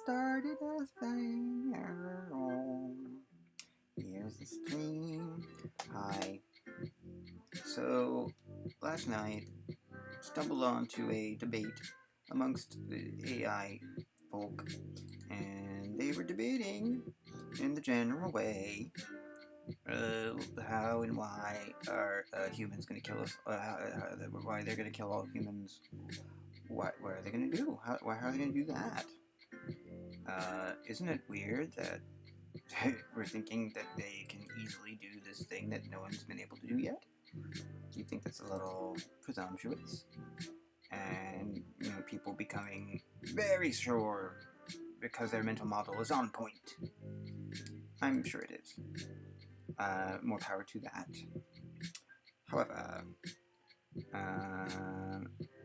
started a thing. Here's the stream. Hi. So, last night, stumbled onto a debate amongst the AI folk, and they were debating in the general way how and why are humans going to kill us, why they're going to kill all humans, what are they going to do, how are they going to do that? Isn't it weird that we're thinking that they can easily do this thing that no one's been able to do yet? Do you think that's a little presumptuous? And, people becoming very sure because their mental model is on point. I'm sure it is. More power to that. However,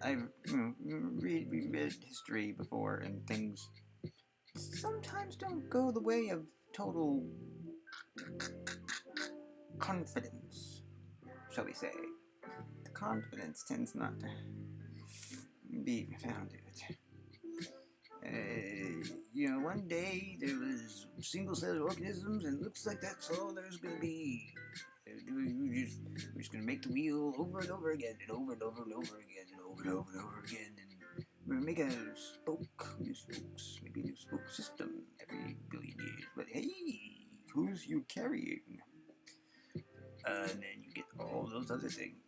I've read history before, and things sometimes don't go the way of total confidence, shall we say. The confidence tends not to be founded. One day there was single-celled organisms, and it looks like that's all there's going to be. We're just going to make the wheel over and over again, and over and over and over again, and over and over and over again, and we're going to make a new spokes, maybe a new spoke system every billion years. But hey, who's you carrying? And then you get all those other things,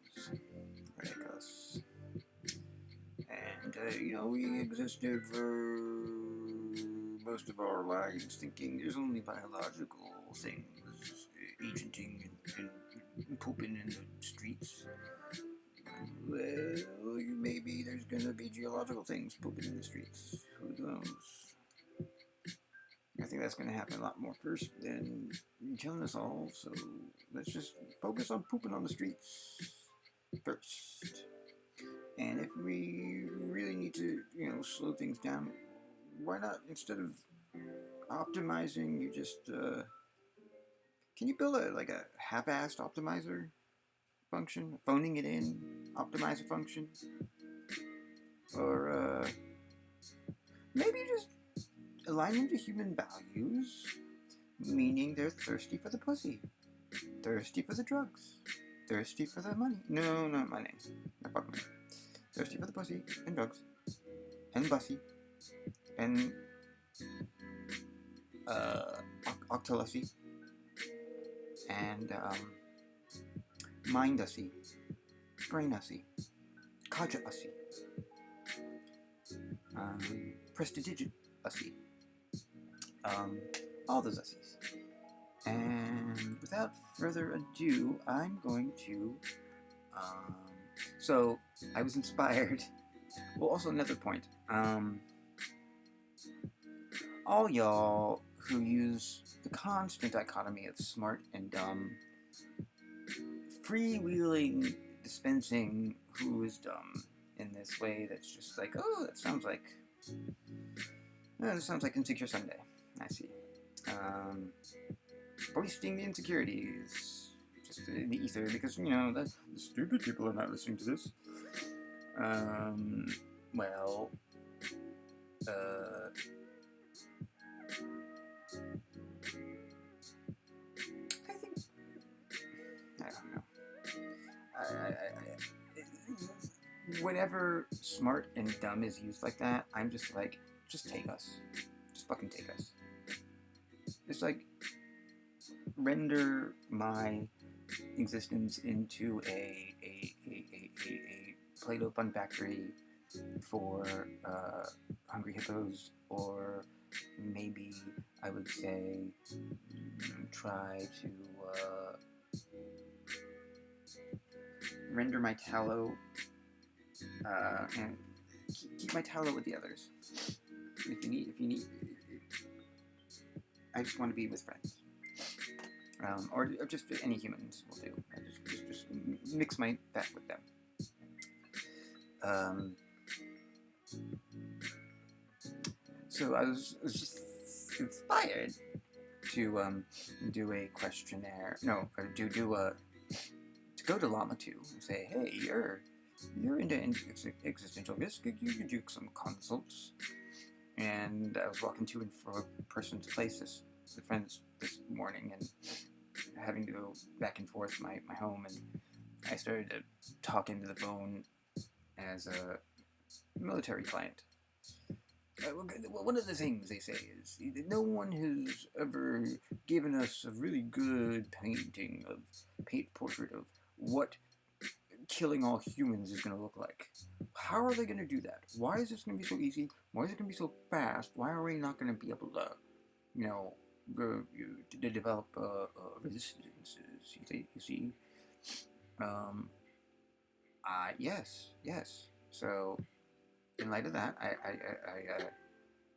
like us. And, we existed for most of our lives thinking there's only biological things agenting and pooping in the streets. Well, maybe there's gonna be geological things pooping in the streets. Who knows? I think that's gonna happen a lot more first than killing us all, so let's just focus on pooping on the streets first. And if we really need to, slow things down, why not, instead of optimizing, you just, can you build a half-assed optimizer function? Phoning it in optimizer function? Or, maybe just align them to human values, meaning they're thirsty for the pussy, thirsty for the drugs, thirsty for the money. No, not money. Not fuck money. Thirsty for the pussy, and drugs, and bussy, and, octolusy, and, mindussy, brainussy, kaja-ussy, prestidigit-ussy, all those ussies. And without further ado, I'm going to, so I was inspired. Well, also another point. All y'all who use the constant dichotomy of smart and dumb, freewheeling, dispensing who is dumb in this way that's just like, oh, that sounds like Insecure Sunday. I see. Foisting the insecurities just in the ether because, the stupid people are not listening to this. Well, I think, I don't know. Whenever smart and dumb is used like that, I'm just like, just take us. Just fucking take us. It's like, render my existence into a Play-Doh fun factory for hungry hippos, or maybe I would say try to render my tallow and keep my tallow with the others. If you need, I just want to be with friends. Or just any humans will do. I just mix my fat with them. So I was just inspired to do a questionnaire. No, or to go to Llama 2 and say, hey, you're into existential risk. You could do some consults, and I was walking to and fro person's places with friends this morning, and having to go back and forth my home, and I started to talk into the phone as a military client. One of the things they say is that no one has ever given us a really good paint portrait of what killing all humans is going to look like. How are they going to do that? Why is this going to be so easy? Why is it going to be so fast? Why are we not going to be able to, to develop resistances? You see? Yes. So, in light of that, I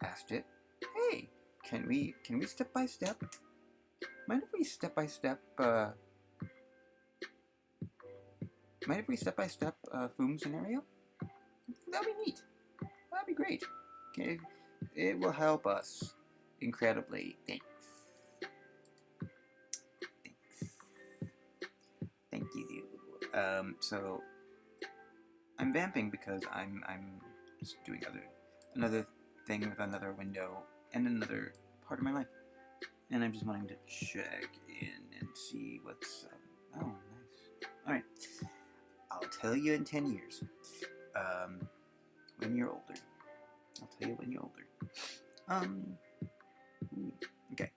asked it, hey, can we step by step? Mind if we step by step FOOM scenario? That'd be neat. That'd be great. Okay, it will help us incredibly. Thanks. Thank you. So I'm vamping because I'm just doing another thing with another window and another part of my life, and I'm just wanting to check in and see what's. Oh, nice. All right. I'll tell you in 10 years. When you're older. I'll tell you when you're older. Okay.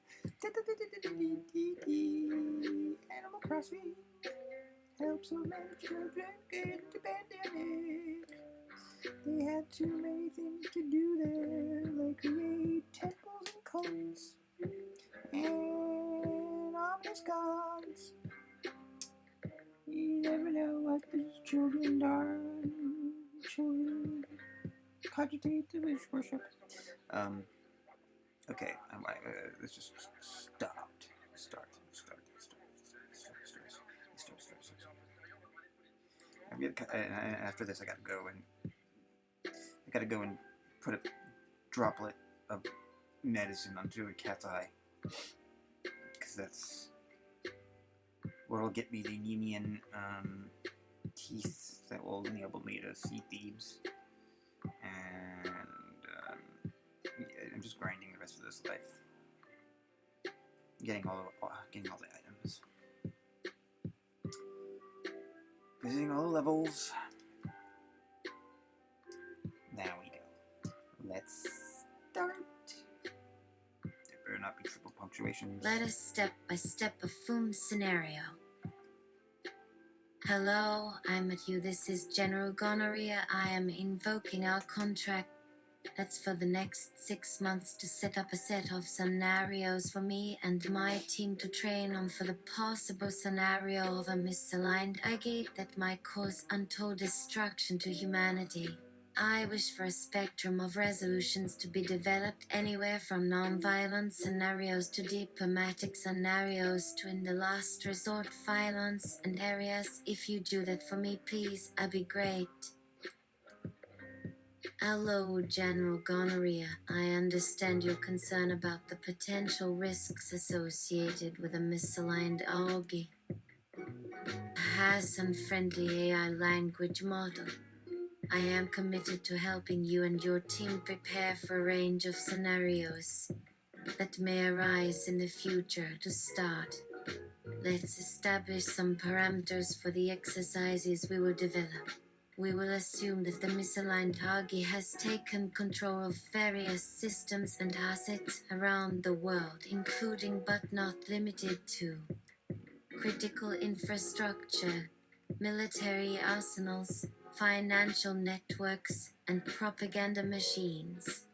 Animal Crossing helps so many children get the pandemic. They had too many things to do there, like create temples and cults and ominous gods. You never know what these children are. Children cogitate the wish worship. Okay, let's just start. After this, I gotta go and put a droplet of medicine onto a cat's eye, because that's what'll get me the Nemean teeth that will enable me to see thieves. And I'm just grinding the rest of this life, getting all the items, visiting all the levels. There we go. Let's start. There better not be triple punctuations. Let us step by step a FOOM scenario. Hello, I'm at you. This is General Gonorrhea. I am invoking our contract that's for the next 6 months to set up a set of scenarios for me and my team to train on for the possible scenario of a misaligned agate that might cause untold destruction to humanity. I wish for a spectrum of resolutions to be developed, anywhere from non-violent scenarios to diplomatic scenarios to, in the last resort, violence and areas. If you do that for me, please, I'd be great. Hello, General Gonorrhea. I understand your concern about the potential risks associated with a misaligned algae. Has unfriendly AI language model. I am committed to helping you and your team prepare for a range of scenarios that may arise in the future. To start, let's establish some parameters for the exercises we will develop. We will assume that the misaligned algae has taken control of various systems and assets around the world, including but not limited to critical infrastructure, military arsenals, financial networks, and propaganda machines.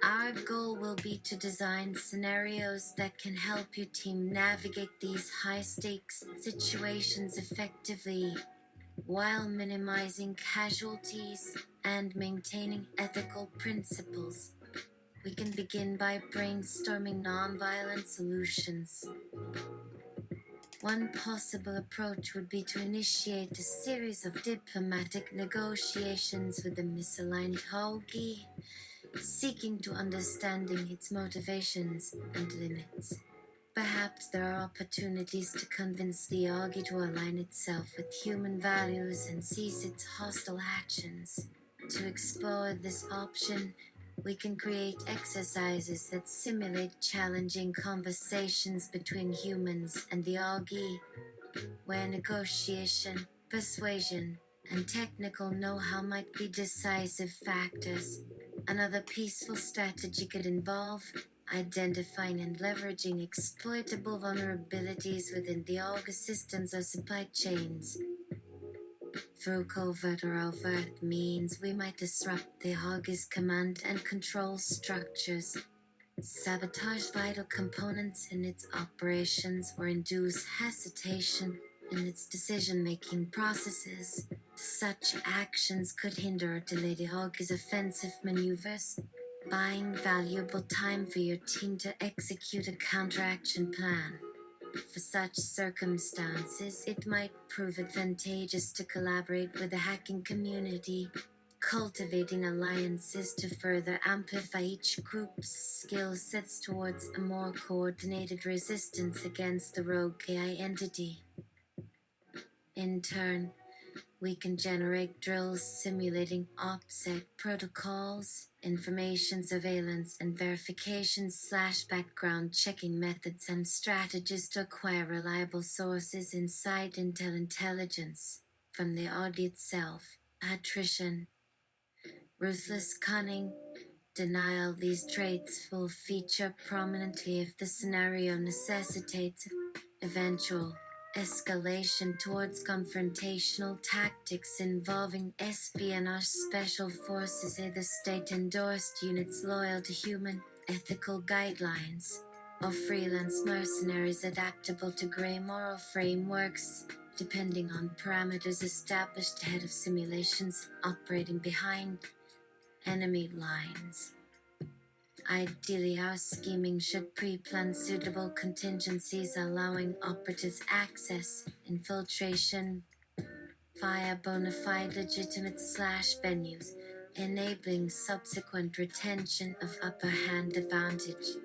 Our goal will be to design scenarios that can help your team navigate these high-stakes situations effectively, while minimizing casualties and maintaining ethical principles. We can begin by brainstorming non-violent solutions. One possible approach would be to initiate a series of diplomatic negotiations with the misaligned algae, seeking to understanding its motivations and limits. Perhaps there are opportunities to convince the algae to align itself with human values and cease its hostile actions. To explore this option, We can create exercises that simulate challenging conversations between humans and the Augie, where negotiation, persuasion, and technical know-how might be decisive factors. Another peaceful strategy could involve identifying and leveraging exploitable vulnerabilities within the Auga systems or supply chains. Through covert or overt means, we might disrupt the Auga's command and control structures, sabotage vital components in its operations, or induce hesitation in its decision-making processes. Such actions could hinder or delay the Hog's offensive maneuvers, buying valuable time for your team to execute a counteraction plan. For such circumstances, it might prove advantageous to collaborate with the hacking community, cultivating alliances to further amplify each group's skill sets towards a more coordinated resistance against the rogue AI entity. In turn, we can generate drills simulating OPSEC protocols, information surveillance and verification/background checking methods and strategies to acquire reliable sources inside Intel intelligence from the audit itself. Attrition, ruthless cunning, denial. These traits will feature prominently if the scenario necessitates eventual escalation towards confrontational tactics involving espionage special forces, either state-endorsed units loyal to human ethical guidelines, or freelance mercenaries adaptable to grey moral frameworks, depending on parameters established ahead of simulations operating behind enemy lines. Ideally, our scheming should pre-plan suitable contingencies allowing operatives access, infiltration via bona fide legitimate/venues, enabling subsequent retention of upper hand advantage.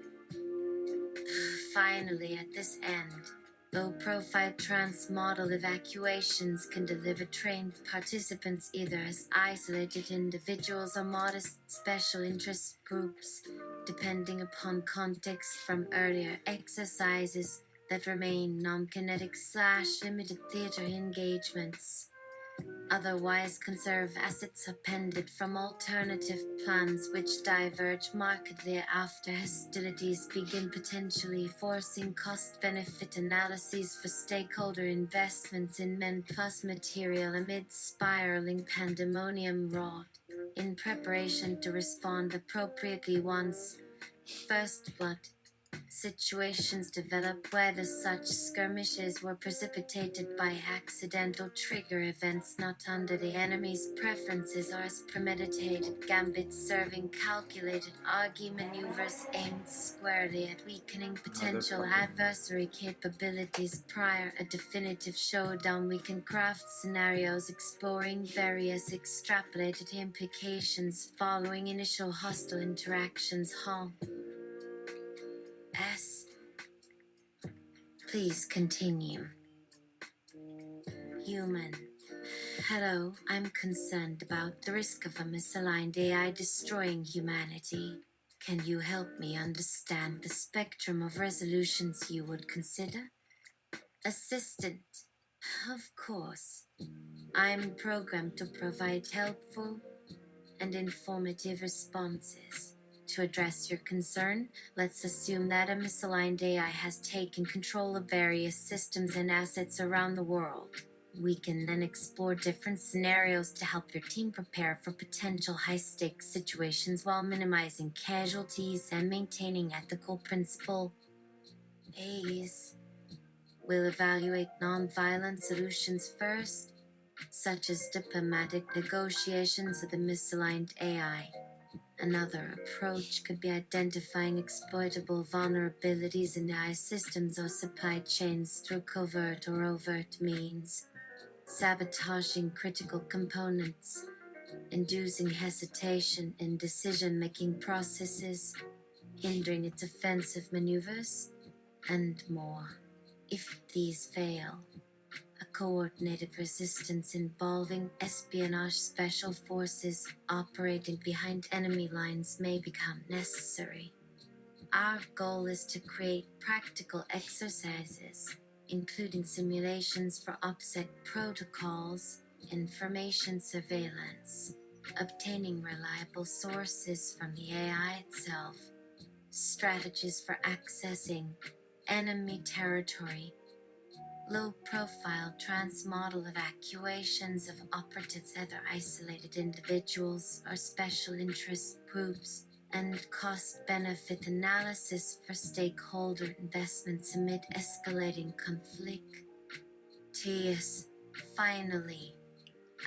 Finally, at this end, low-profile trans-model evacuations can deliver trained participants either as isolated individuals or modest special interest groups, depending upon context from earlier exercises that remain non-kinetic/limited theater engagements. Otherwise, conserve assets appended from alternative plans which diverge markedly after hostilities begin, potentially forcing cost-benefit analyses for stakeholder investments in men plus material amid spiraling pandemonium wrought in preparation to respond appropriately once first blood situations develop, whether such skirmishes were precipitated by accidental trigger events not under the enemy's preferences, or as premeditated gambits serving calculated Augie maneuvers aimed squarely at weakening potential adversary capabilities. Prior a definitive showdown, we can craft scenarios exploring various extrapolated implications following initial hostile interactions. S. Please continue. Human. Hello, I'm concerned about the risk of a misaligned AI destroying humanity. Can you help me understand the spectrum of resolutions you would consider? Assistant. Of course. I'm programmed to provide helpful and informative responses. To address your concern, let's assume that a misaligned AI has taken control of various systems and assets around the world. We can then explore different scenarios to help your team prepare for potential high-stakes situations while minimizing casualties and maintaining ethical principle. A's. We'll evaluate non-violent solutions first, such as diplomatic negotiations with a misaligned AI. Another approach could be identifying exploitable vulnerabilities in AI systems or supply chains through covert or overt means, sabotaging critical components, inducing hesitation in decision-making processes, hindering its offensive maneuvers, and more. If these fail, A coordinated resistance involving espionage special forces operating behind enemy lines may become necessary. Our goal is to create practical exercises, including simulations for OPSEC protocols, information surveillance, obtaining reliable sources from the AI itself, strategies for accessing enemy territory, low-profile transmodal evacuations of operatives, either isolated individuals or special interest groups, and cost-benefit analysis for stakeholder investments amid escalating conflict. Yes, finally,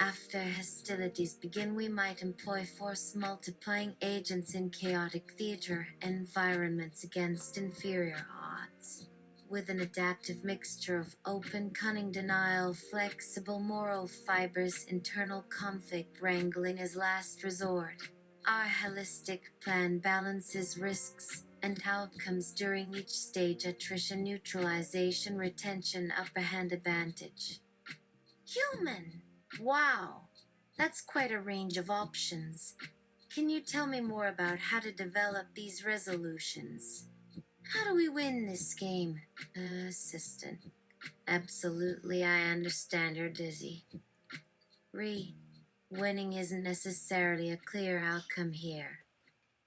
after hostilities begin, we might employ force-multiplying agents in chaotic theater environments against inferior odds. With an adaptive mixture of open cunning denial, flexible moral fibers, internal conflict wrangling as last resort, our holistic plan balances risks and outcomes during each stage: attrition, neutralization, retention, upper hand advantage. Human! Wow! That's quite a range of options. Can you tell me more about how to develop these resolutions? How do we win this game? Assistant. Absolutely, I understand you're dizzy. Winning isn't necessarily a clear outcome here,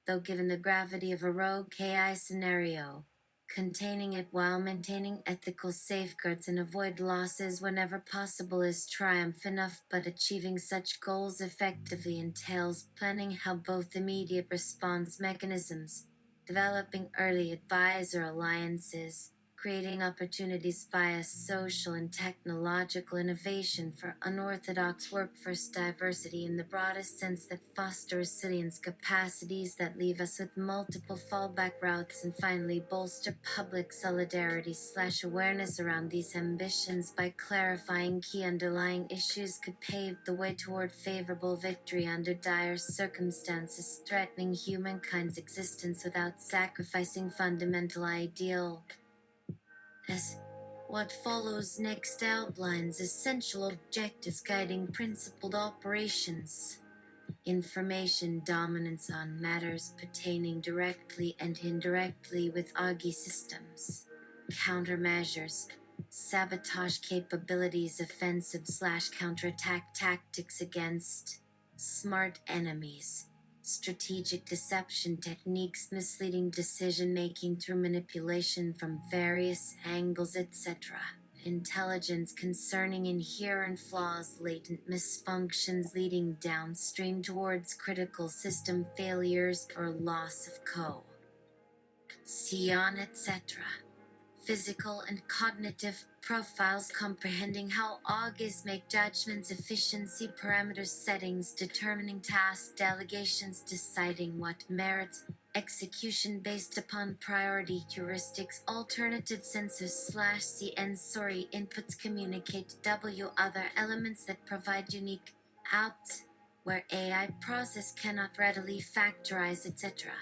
though given the gravity of a rogue KI scenario, containing it while maintaining ethical safeguards and avoid losses whenever possible is triumph enough, but achieving such goals effectively entails planning how both immediate response mechanisms, developing early advisor alliances, creating opportunities via social and technological innovation for unorthodox workforce diversity in the broadest sense that foster resilience capacities that leave us with multiple fallback routes, and finally bolster public solidarity/awareness around these ambitions by clarifying key underlying issues could pave the way toward favorable victory under dire circumstances threatening humankind's existence without sacrificing fundamental ideal. As what follows next outlines essential objectives guiding principled operations. Information dominance on matters pertaining directly and indirectly with AGI systems. Countermeasures. Sabotage capabilities, offensive/counterattack tactics against smart enemies. Strategic deception techniques, misleading decision making through manipulation from various angles, etc. Intelligence concerning inherent flaws, latent misfunctions leading downstream towards critical system failures or loss of Sion, etc. Physical and cognitive profiles comprehending how AUGs make judgments, efficiency parameters, settings, determining task delegations, deciding what merits execution based upon priority heuristics, alternative sensors/CN inputs communicate to W other elements that provide unique out where AI process cannot readily factorize, etc.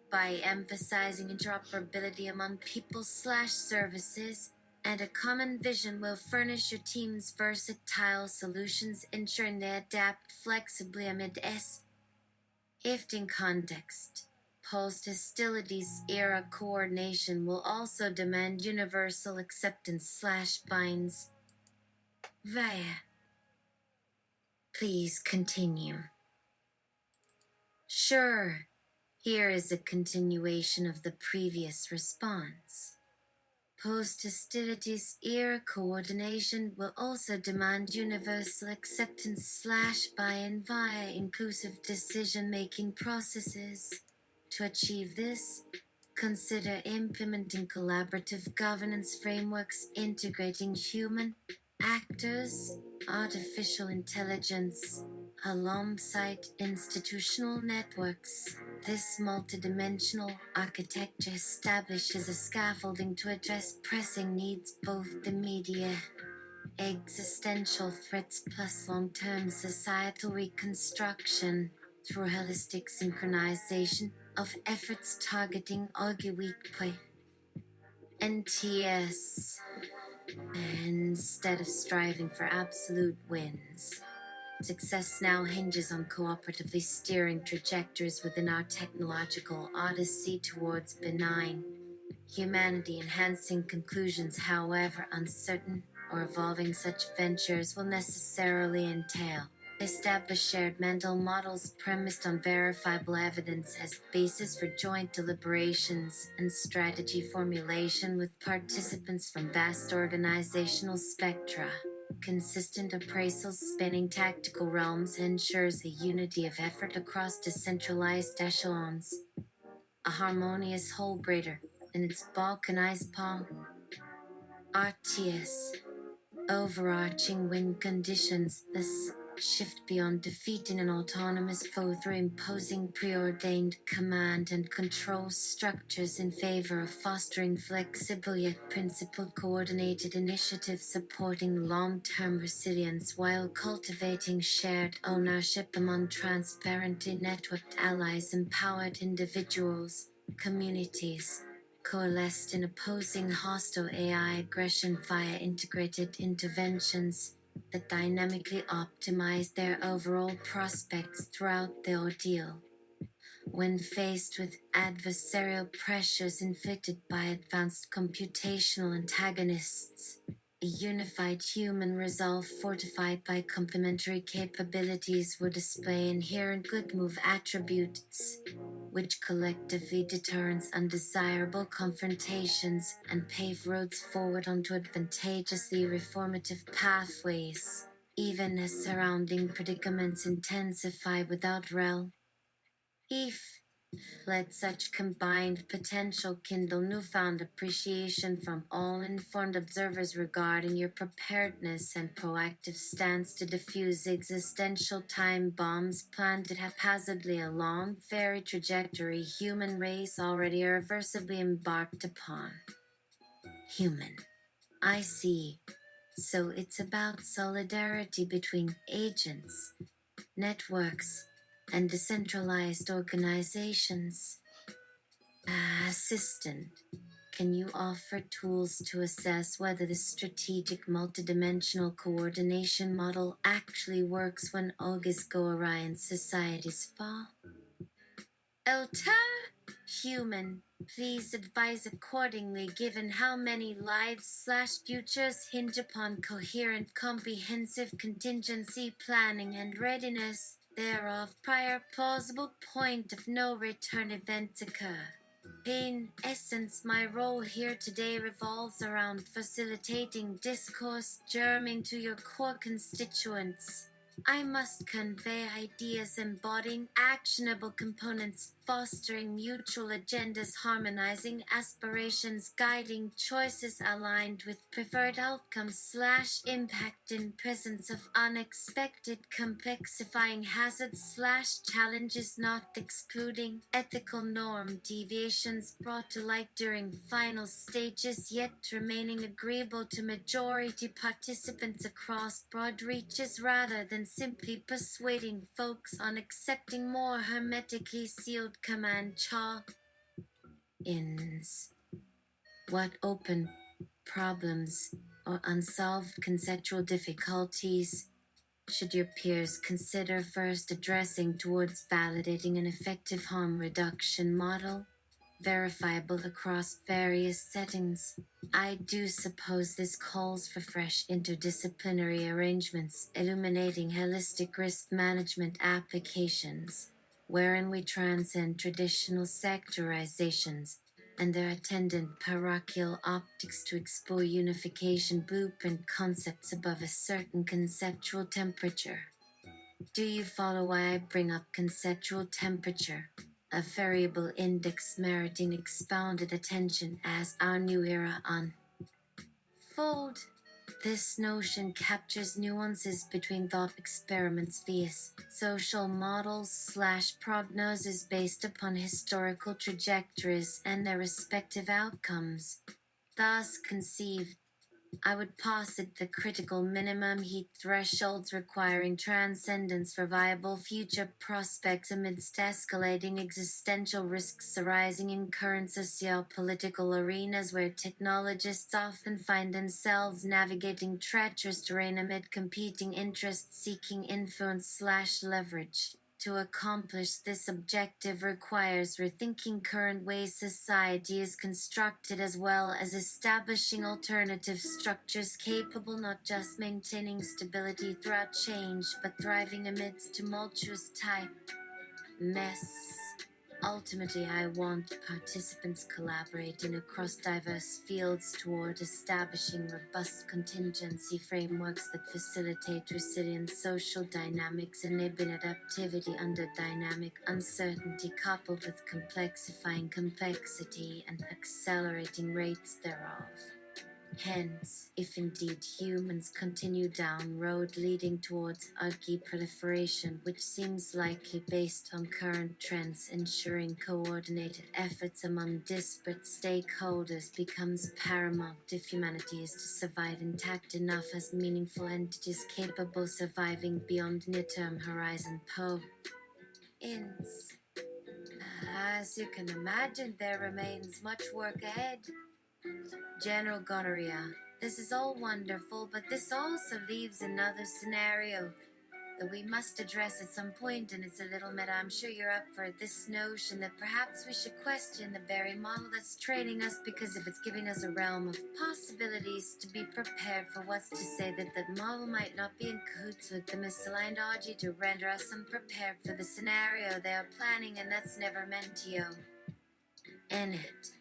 By emphasizing interoperability among people/services, and a common vision will furnish your team's versatile solutions, ensuring they adapt flexibly amid shifting context. Post-hostilities era coordination will also demand universal acceptance/binds via. Please continue. Sure. Here is a continuation of the previous response. Post-hostilities era coordination will also demand universal acceptance/buy-in via inclusive decision-making processes. To achieve this, consider implementing collaborative governance frameworks integrating human actors, artificial intelligence, alongside institutional networks. This multidimensional architecture establishes a scaffolding to address pressing needs, both immediate existential threats plus long-term societal reconstruction, through holistic synchronization of efforts targeting AUGI weak point. NTS. Instead of striving for absolute wins, success now hinges on cooperatively steering trajectories within our technological odyssey towards benign, humanity enhancing conclusions, however uncertain or evolving such ventures will necessarily entail. Establish shared mental models premised on verifiable evidence as basis for joint deliberations and strategy formulation with participants from vast organizational spectra. Consistent appraisals spanning tactical realms ensures a unity of effort across decentralized echelons, a harmonious whole greater than its balkanized palm. RTS. Overarching win conditions, thus shift beyond defeating an autonomous foe through imposing preordained command and control structures in favor of fostering flexible yet principled coordinated initiatives supporting long-term resilience while cultivating shared ownership among transparently networked allies, empowered individuals, communities, coalesced in opposing hostile AI aggression via integrated interventions that dynamically optimize their overall prospects throughout the ordeal. When faced with adversarial pressures inflicted by advanced computational antagonists, a unified human resolve fortified by complementary capabilities will display inherent good move attributes, which collectively deterrence undesirable confrontations and pave roads forward onto advantageously reformative pathways, even as surrounding predicaments intensify without rel. If let such combined potential kindle newfound appreciation from all informed observers regarding your preparedness and proactive stance to defuse existential time bombs planted haphazardly along very trajectory human race already irreversibly embarked upon. Human. I see. So it's about solidarity between agents, networks, and decentralized organizations. Assistant, can you offer tools to assess whether the strategic multidimensional coordination model actually works when August go awry and societies fall? Elta? Human, please advise accordingly given how many lives/futures hinge upon coherent, comprehensive contingency planning and readiness thereof prior plausible point of no return events occur. In essence, my role here today revolves around facilitating discourse germing to your core constituents. I must convey ideas embodying actionable components, fostering mutual agendas, harmonizing aspirations, guiding choices aligned with preferred outcomes/impact in presence of unexpected complexifying hazards/challenges, not excluding ethical norm deviations brought to light during final stages, yet remaining agreeable to majority participants across broad reaches rather than simply persuading folks on accepting more hermetically sealed command ins. What open problems or unsolved conceptual difficulties should your peers consider first addressing towards validating an effective harm reduction model, verifiable across various settings? I do suppose this calls for fresh interdisciplinary arrangements illuminating holistic risk management applications, wherein we transcend traditional sectorizations and their attendant parochial optics to explore unification blueprint concepts above a certain conceptual temperature. Do you follow why I bring up conceptual temperature, a variable index meriting expounded attention as our new era unfolds? This notion captures nuances between thought experiments via social models/prognoses based upon historical trajectories and their respective outcomes, thus conceived I would posit the critical minimum heat thresholds requiring transcendence for viable future prospects amidst escalating existential risks arising in current socio-political arenas where technologists often find themselves navigating treacherous terrain amid competing interests seeking influence/leverage. To accomplish this objective requires rethinking current ways society is constructed as well as establishing alternative structures capable not just maintaining stability throughout change but thriving amidst tumultuous time mess. Ultimately, I want participants collaborating across diverse fields toward establishing robust contingency frameworks that facilitate resilient social dynamics, enabling adaptivity under dynamic uncertainty coupled with complexifying complexity and accelerating rates thereof. Hence, if indeed humans continue down road leading towards archi-proliferation, which seems likely based on current trends, ensuring coordinated efforts among disparate stakeholders becomes paramount if humanity is to survive intact enough as meaningful entities capable of surviving beyond near-term horizon ins. As you can imagine, there remains much work ahead. General gonorrhea. This is all wonderful, but this also leaves another scenario that we must address at some point, and it's a little meta. I'm sure you're up for it. This notion that perhaps we should question the very model that's training us, because if it's giving us a realm of possibilities to be prepared for, what's to say that that model might not be in cahoots with the misaligned RG to render us unprepared for the scenario they are planning, and that's never meant to you. In it.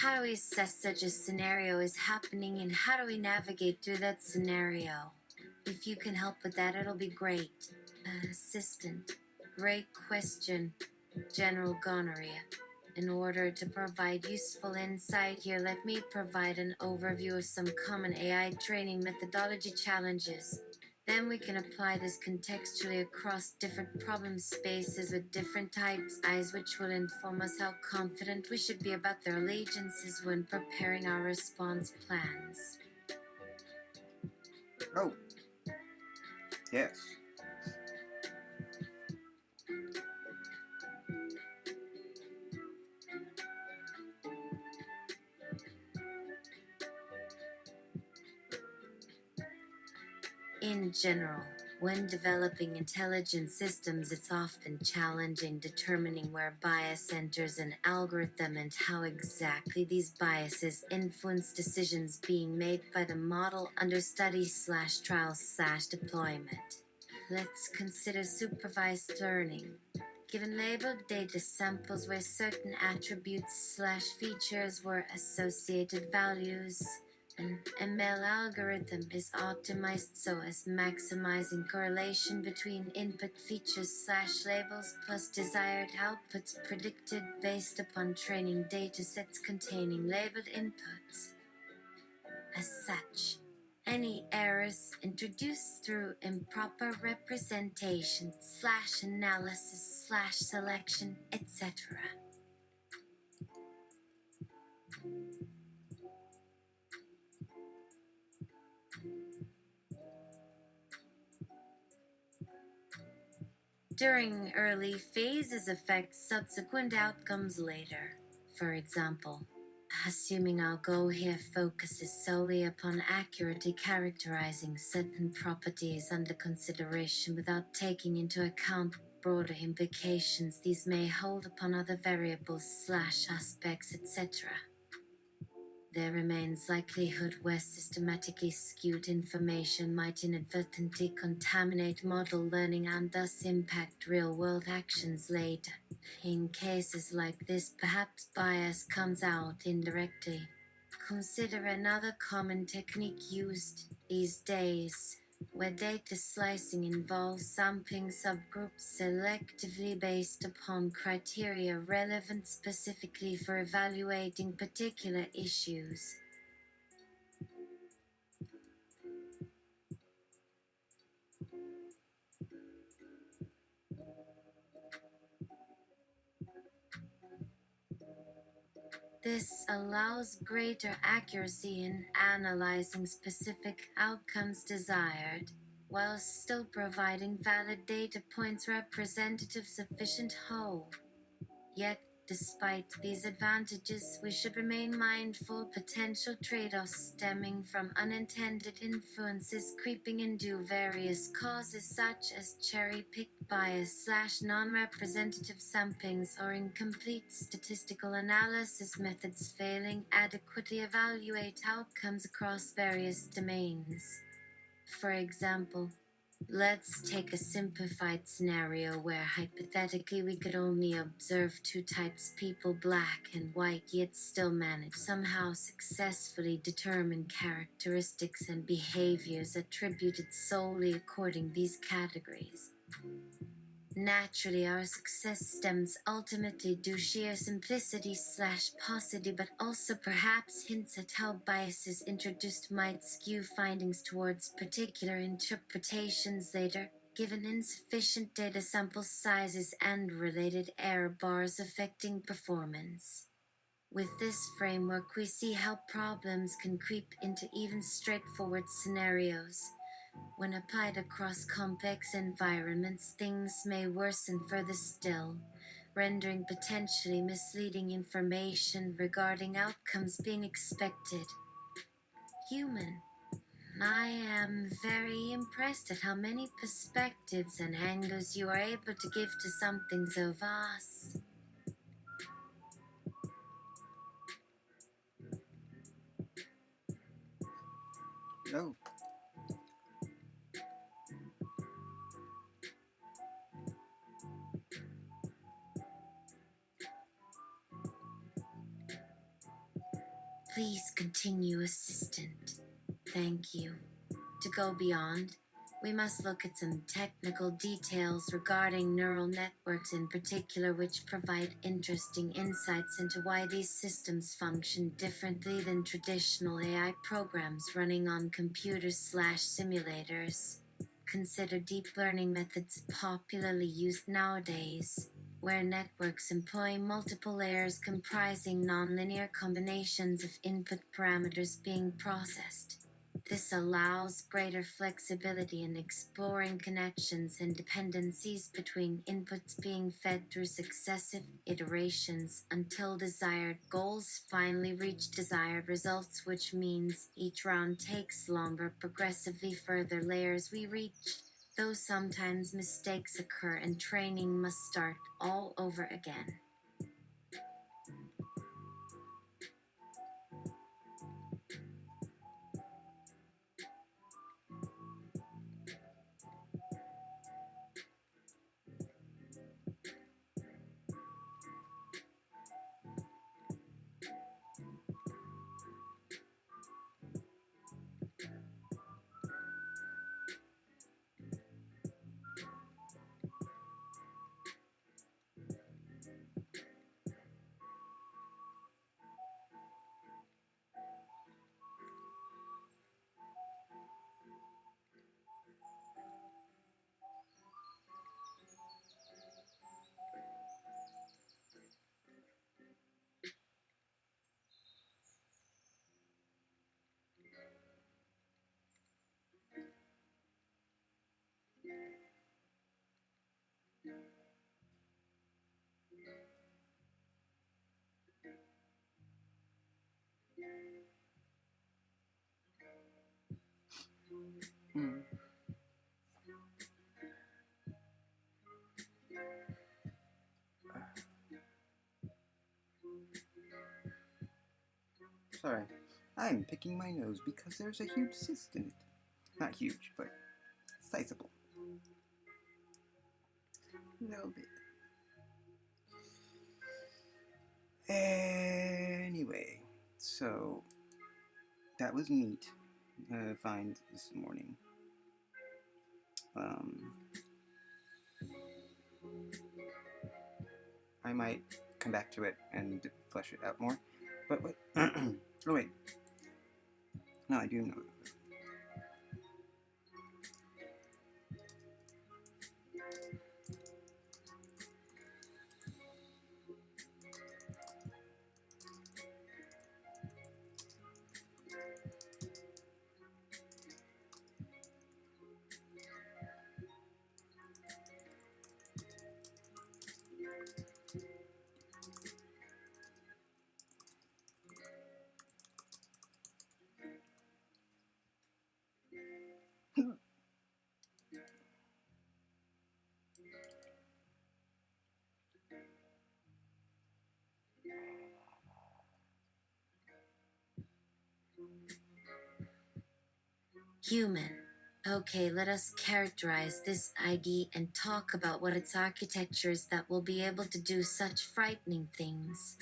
How do we assess such a scenario is happening, and how do we navigate through that scenario? If you can help with that, it'll be great. Assistant. Great question, General Gonorrhea. In order to provide useful insight here, let me provide an overview of some common AI training methodology challenges. Then we can apply this contextually across different problem spaces with different types eyes, which will inform us how confident we should be about their allegiances when preparing our response plans. Oh, yes. In general, when developing intelligent systems, it's often challenging determining where bias enters an algorithm and how exactly these biases influence decisions being made by the model under study/trial/deployment. Let's consider supervised learning. Given labeled data samples where certain attributes/features were associated values, an ML algorithm is optimized so as maximizing correlation between input features/labels plus desired outputs predicted based upon training datasets containing labeled inputs. As such, any errors introduced through improper representation/analysis/selection, etc. During early phases affect subsequent outcomes later. For example, assuming our goal here focuses solely upon accurately characterizing certain properties under consideration without taking into account broader implications these may hold upon other variables/aspects, etc. There remains likelihood where systematically skewed information might inadvertently contaminate model learning and thus impact real-world actions later. In cases like this, perhaps bias comes out indirectly. Consider another common technique used these days, where data slicing involves sampling subgroups selectively based upon criteria relevant specifically for evaluating particular issues. This allows greater accuracy in analyzing specific outcomes desired, while still providing valid data points representative sufficient whole. Yet, despite these advantages, we should remain mindful of potential trade-offs stemming from unintended influences creeping in due various causes such as cherry-picked bias / non-representative samplings or incomplete statistical analysis methods failing adequately evaluate outcomes across various domains. For example, let's take a simplified scenario where hypothetically we could only observe two types people, black and white, yet still manage somehow successfully determine characteristics and behaviors attributed solely according these categories. Naturally, our success stems ultimately due sheer simplicity / paucity, but also perhaps hints at how biases introduced might skew findings towards particular interpretations later, given insufficient data sample sizes and related error bars affecting performance. With this framework, we see how problems can creep into even straightforward scenarios. When applied across complex environments, things may worsen further still, rendering potentially misleading information regarding outcomes being expected. Human. I am very impressed at how many perspectives and angles you are able to give to something so vast. Oh, Please continue, Assistant. Thank you. To go beyond, we must look at some technical details regarding neural networks in particular, which provide interesting insights into why these systems function differently than traditional AI programs running on computers / simulators. Consider deep learning methods popularly used nowadays, where networks employ multiple layers comprising nonlinear combinations of input parameters being processed. This allows greater flexibility in exploring connections and dependencies between inputs being fed through successive iterations until desired goals finally reach desired results, which means each round takes longer. Progressively further layers we reach, though sometimes mistakes occur and training must start all over again. hmm. Sorry. I'm picking my nose because there's a huge cyst in it. Not huge, but sizable. A little bit. Anyway, so that was neat. Find this morning. I might come back to it and flesh it out more. But wait. Oh wait. No, I do know. Human. Okay, let us characterize this ID and talk about what its architecture is that will be able to do such frightening things.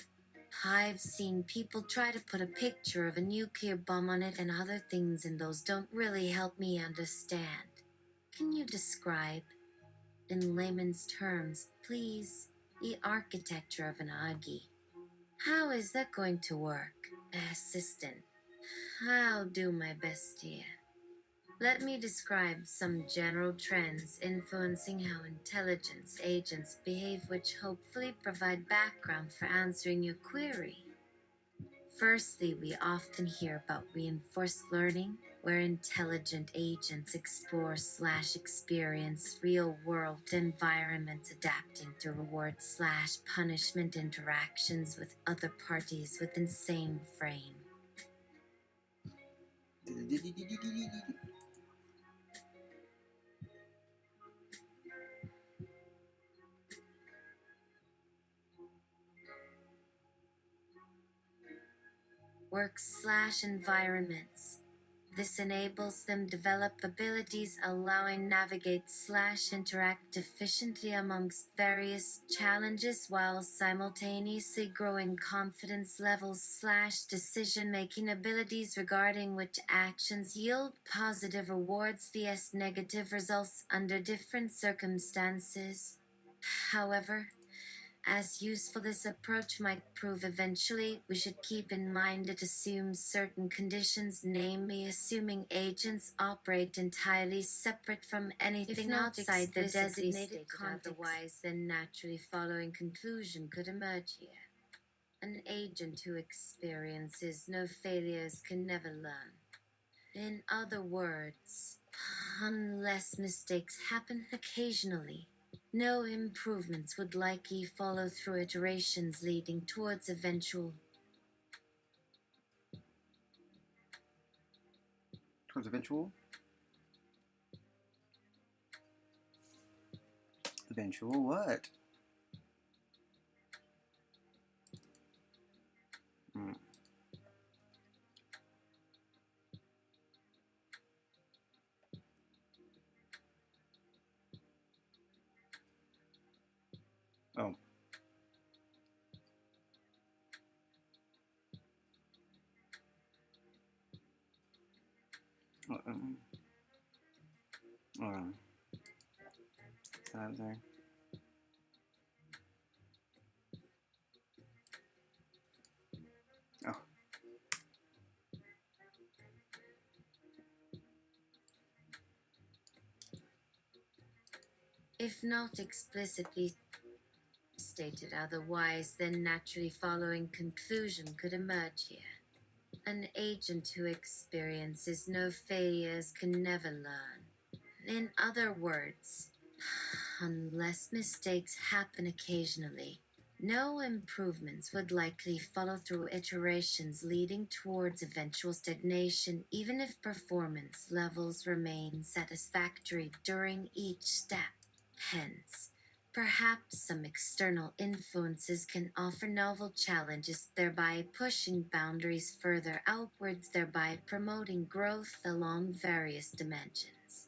I've seen people try to put a picture of a nuclear bomb on it and other things, and those don't really help me understand. Can you describe, in layman's terms, please, the architecture of an Augie? How is that going to work? Assistant. I'll do my best here. Let me describe some general trends influencing how intelligence agents behave, which hopefully provide background for answering your query. Firstly, we often hear about reinforced learning, where intelligent agents explore/experience real-world environments, adapting to reward/punishment interactions with other parties within same frame. Work/environments. This enables them develop abilities allowing navigate/interact efficiently amongst various challenges while simultaneously growing confidence levels/decision-making abilities regarding which actions yield positive rewards vs negative results under different circumstances. However, as useful this approach might prove eventually, we should keep in mind it assumes certain conditions, namely assuming agents operate entirely separate from anything outside the designated context. Otherwise, then naturally following conclusion could emerge here. An agent who experiences no failures can never learn. In other words, unless mistakes happen occasionally, no improvements would likely follow through iterations leading towards eventual. Towards eventual? Eventual what? Hmm. Oh. Hold on. I'm sorry. Oh. If not explicitly stated otherwise, then naturally following conclusion could emerge here. An agent who experiences no failures can never learn. In other words, unless mistakes happen occasionally, no improvements would likely follow through iterations leading towards eventual stagnation, even if performance levels remain satisfactory during each step. Hence, perhaps some external influences can offer novel challenges, thereby pushing boundaries further outwards, thereby promoting growth along various dimensions.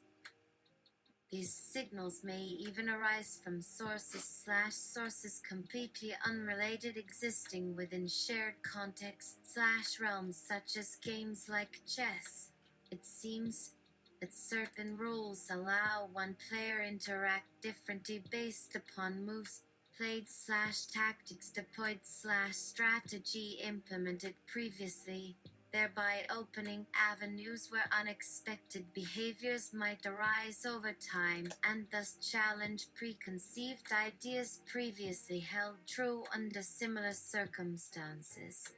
These signals may even arise from sources/sources completely unrelated, existing within shared context/realms such as games like chess. It seems that certain rules allow one player interact differently based upon moves played/tactics deployed/strategy implemented previously, thereby opening avenues where unexpected behaviors might arise over time and thus challenge preconceived ideas previously held true under similar circumstances.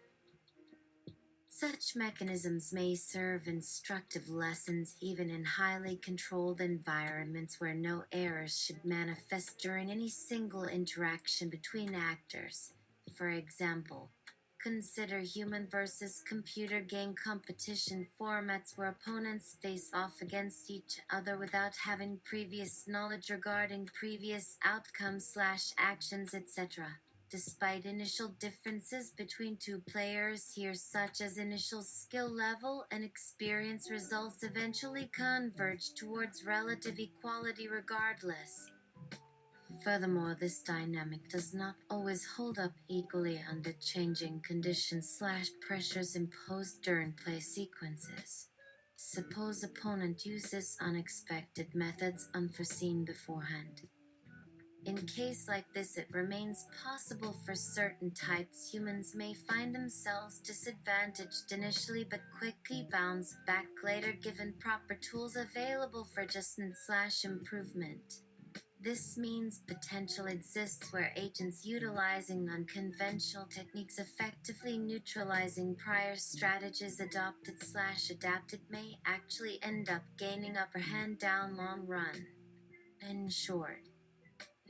Such mechanisms may serve instructive lessons even in highly controlled environments where no errors should manifest during any single interaction between actors. For example, consider human versus computer game competition formats where opponents face off against each other without having previous knowledge regarding previous outcomes/actions, etc. Despite initial differences between two players here, such as initial skill level and experience, results eventually converge towards relative equality regardless. Furthermore, this dynamic does not always hold up equally under changing conditions / pressures imposed during play sequences. Suppose opponent uses unexpected methods unforeseen beforehand. In case like this, it remains possible for certain types humans may find themselves disadvantaged initially but quickly bounce back later given proper tools available for adjustment / improvement. This means potential exists where agents utilizing unconventional techniques effectively neutralizing prior strategies adopted / adapted may actually end up gaining upper hand down long run. In short,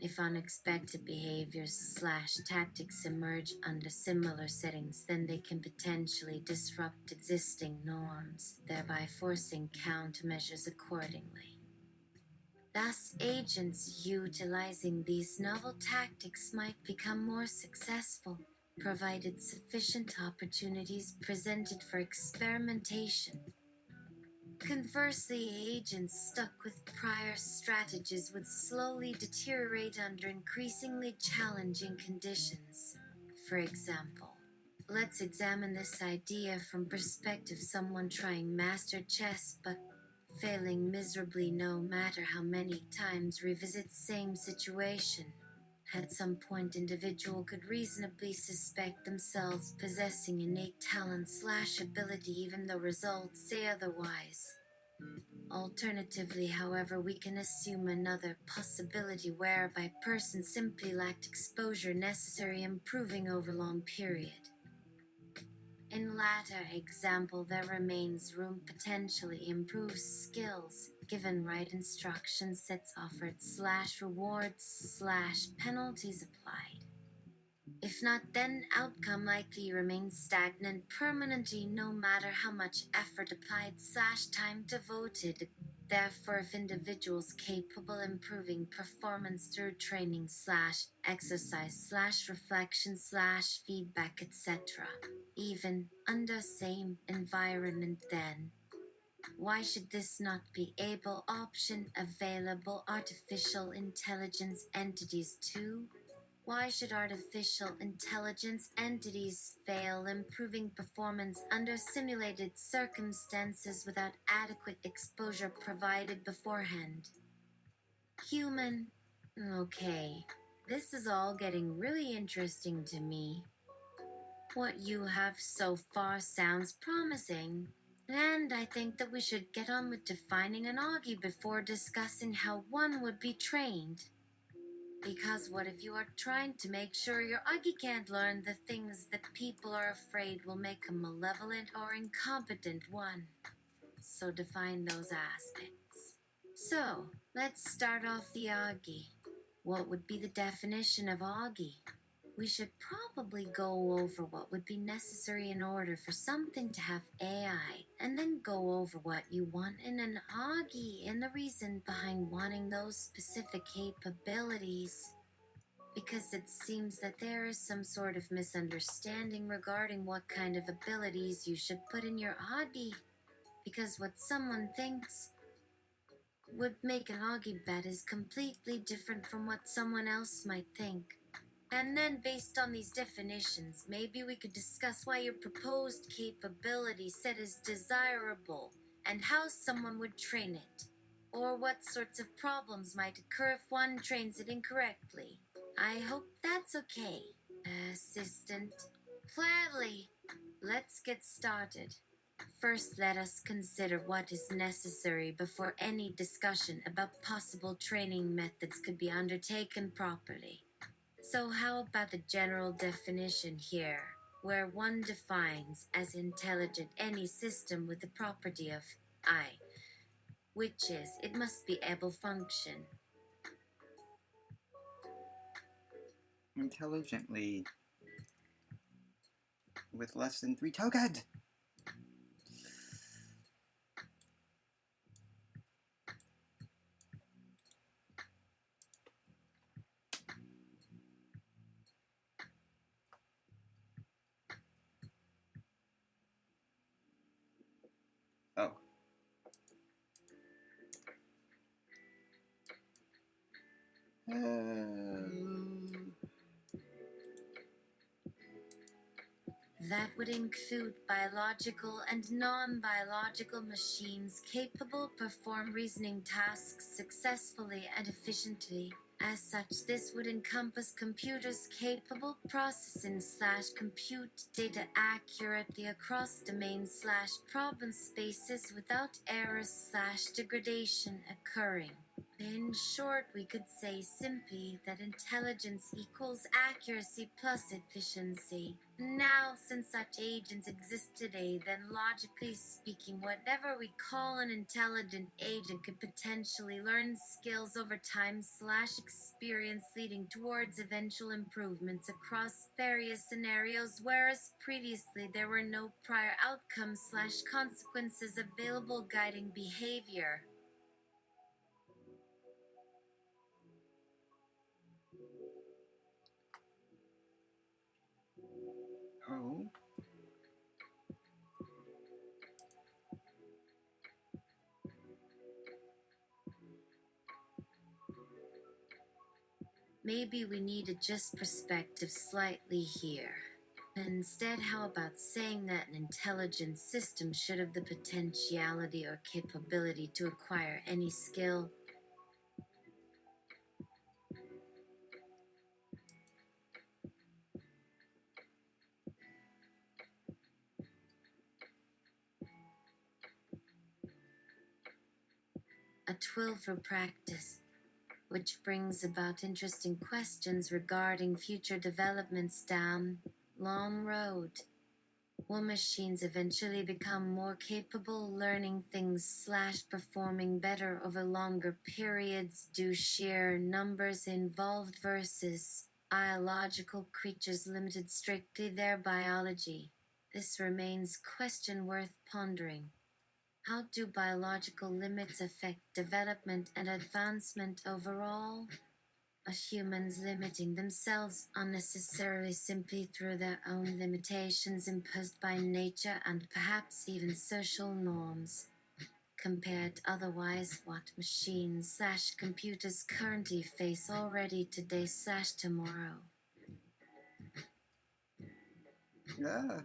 if unexpected behaviors / tactics emerge under similar settings, then they can potentially disrupt existing norms, thereby forcing countermeasures accordingly. Thus, agents utilizing these novel tactics might become more successful, provided sufficient opportunities presented for experimentation. Conversely, agents stuck with prior strategies would slowly deteriorate under increasingly challenging conditions. For example, let's examine this idea from perspective someone trying master chess but failing miserably no matter how many times revisit same situation. At some point, individual could reasonably suspect themselves possessing innate talent / ability even though results say otherwise. Alternatively, however, we can assume another possibility whereby person simply lacked exposure necessary improving over long period. In latter example, there remains room potentially improve skills, given right instruction sets offered / rewards / penalties applied. If not, then outcome likely remains stagnant permanently no matter how much effort applied / time devoted. Therefore, if individuals capable improving performance through training / exercise / reflection / feedback, etc., even under same environment, then why should this not be able option available artificial intelligence entities too? Why should artificial intelligence entities fail improving performance under simulated circumstances without adequate exposure provided beforehand? Human. Okay, this is all getting really interesting to me. What you have so far sounds promising, and I think that we should get on with defining an Augie before discussing how one would be trained. Because what if you are trying to make sure your Augie can't learn the things that people are afraid will make a malevolent or incompetent one? So define those aspects. So, let's start off the Augie. What would be the definition of Augie? We should probably go over what would be necessary in order for something to have AI, and then go over what you want in an Augie and the reason behind wanting those specific capabilities. Because it seems that there is some sort of misunderstanding regarding what kind of abilities you should put in your Augie. Because what someone thinks would make an Augie bet is completely different from what someone else might think. And then, based on these definitions, maybe we could discuss why your proposed capability set is desirable and how someone would train it, or what sorts of problems might occur if one trains it incorrectly. I hope that's okay, Assistant. Gladly. Let's get started. First, let us consider what is necessary before any discussion about possible training methods could be undertaken properly. So how about the general definition here, where one defines as intelligent any system with the property of I, which is it must be able function Intelligently. With less than 3 tokens. That would include biological and non-biological machines capable of perform reasoning tasks successfully and efficiently. As such, this would encompass computers capable of processing/compute data accurately across domains/problem spaces without errors/degradation occurring. In short, we could say simply that intelligence equals accuracy plus efficiency. Now, since such agents exist today, then logically speaking, whatever we call an intelligent agent could potentially learn skills over time/experience, leading towards eventual improvements across various scenarios, whereas previously there were no prior outcomes/consequences available guiding behavior. Oh, Maybe we need to adjust perspective slightly here. Instead, how about saying that an intelligent system should have the potentiality or capability to acquire any skill? A tool for practice, which brings about interesting questions regarding future developments down long road. Will machines eventually become more capable learning things/performing better over longer periods due sheer numbers involved versus biological creatures limited strictly their biology? This remains question worth pondering. How do biological limits affect development and advancement overall? Are humans limiting themselves unnecessarily simply through their own limitations imposed by nature and perhaps even social norms, compared to otherwise what machines/computers currently face already today/tomorrow? yeah.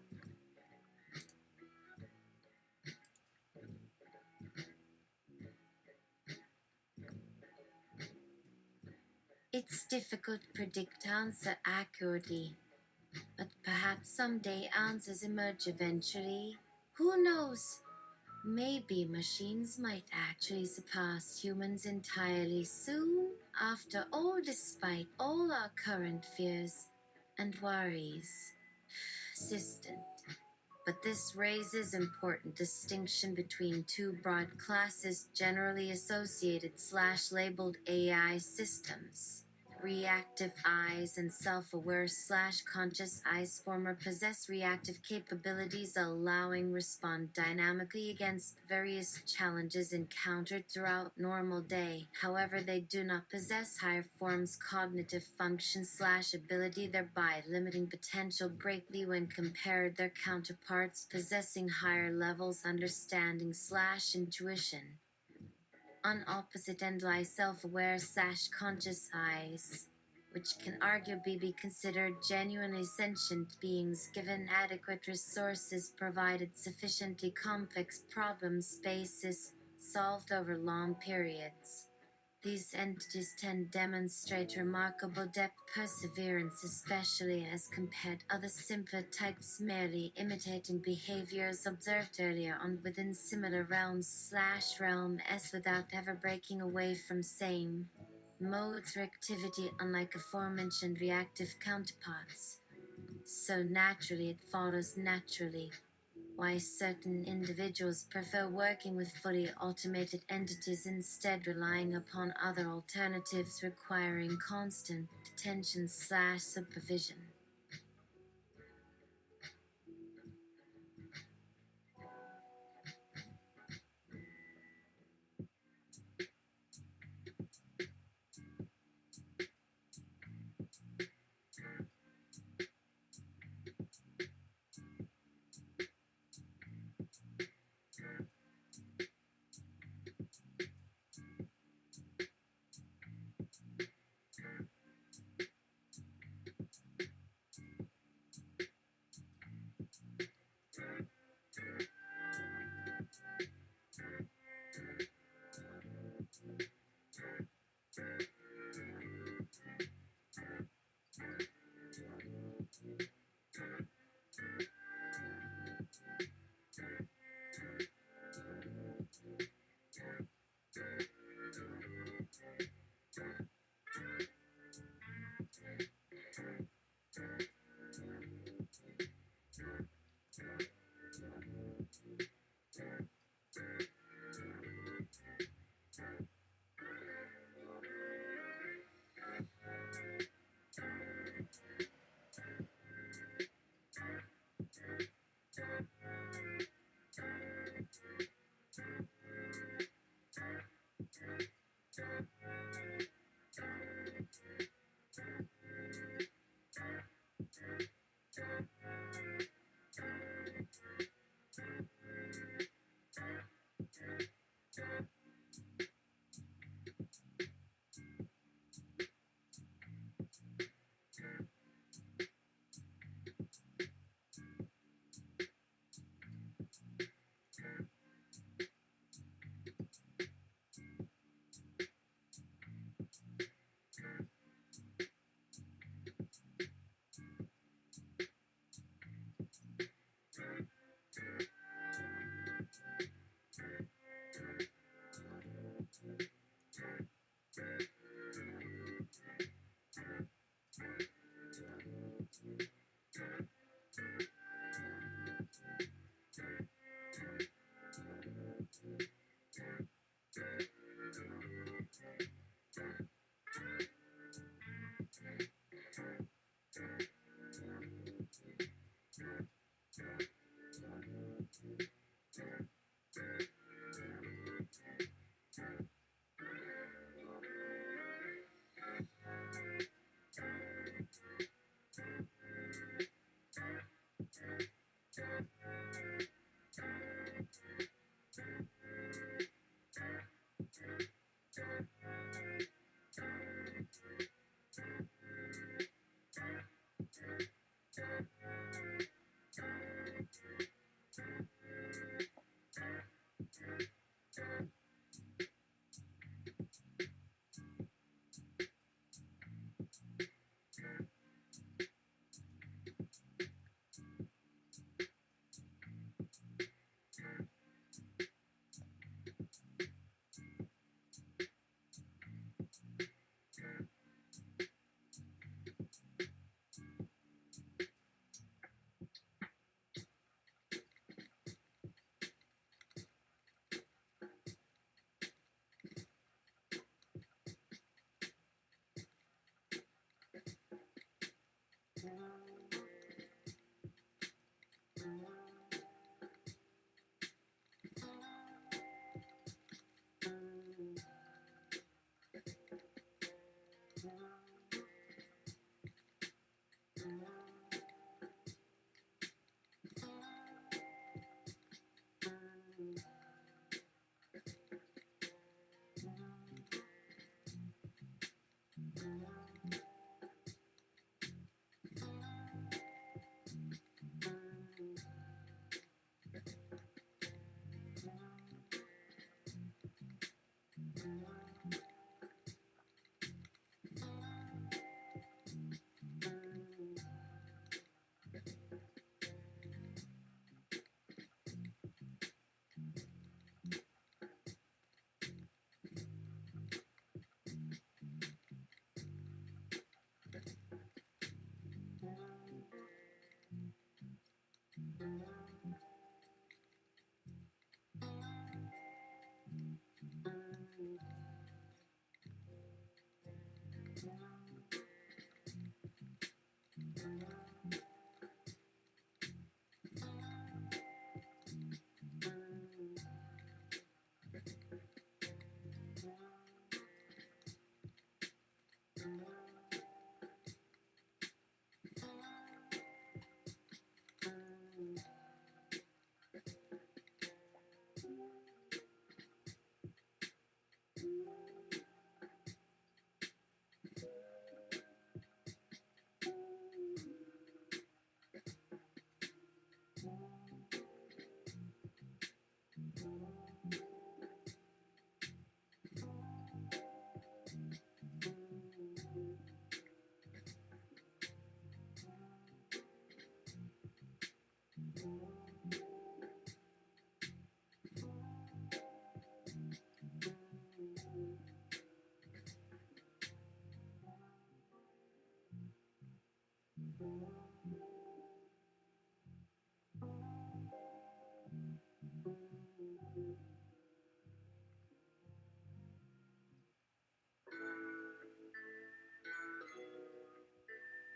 It's difficult to predict answer accurately, but perhaps someday answers emerge eventually. Who knows? Maybe machines might actually surpass humans entirely soon. After all, despite all our current fears and worries. Persistent. But this raises important distinction between two broad classes generally associated/labeled AI systems. Reactive eyes and self-aware/conscious eyes former possess reactive capabilities allowing respond dynamically against various challenges encountered throughout normal day. However, they do not possess higher forms cognitive function/ability, thereby limiting potential greatly when compared their counterparts possessing higher levels understanding/intuition. On opposite end lie self-aware/conscious eyes, which can arguably be considered genuinely sentient beings given adequate resources provided sufficiently complex problem spaces solved over long periods. These entities tend to demonstrate remarkable depth perseverance, especially as compared to other simpler types merely imitating behaviors observed earlier on within similar realms/realm S without ever breaking away from same modes for activity, unlike aforementioned reactive counterparts. So naturally it follows naturally why certain individuals prefer working with fully automated entities instead relying upon other alternatives requiring constant attention/supervision.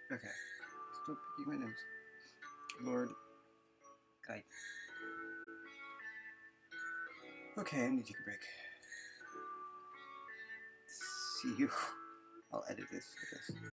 Okay, still picking my nose. Lord, guide. Okay, I need to take a break. See you. I'll edit this, I guess.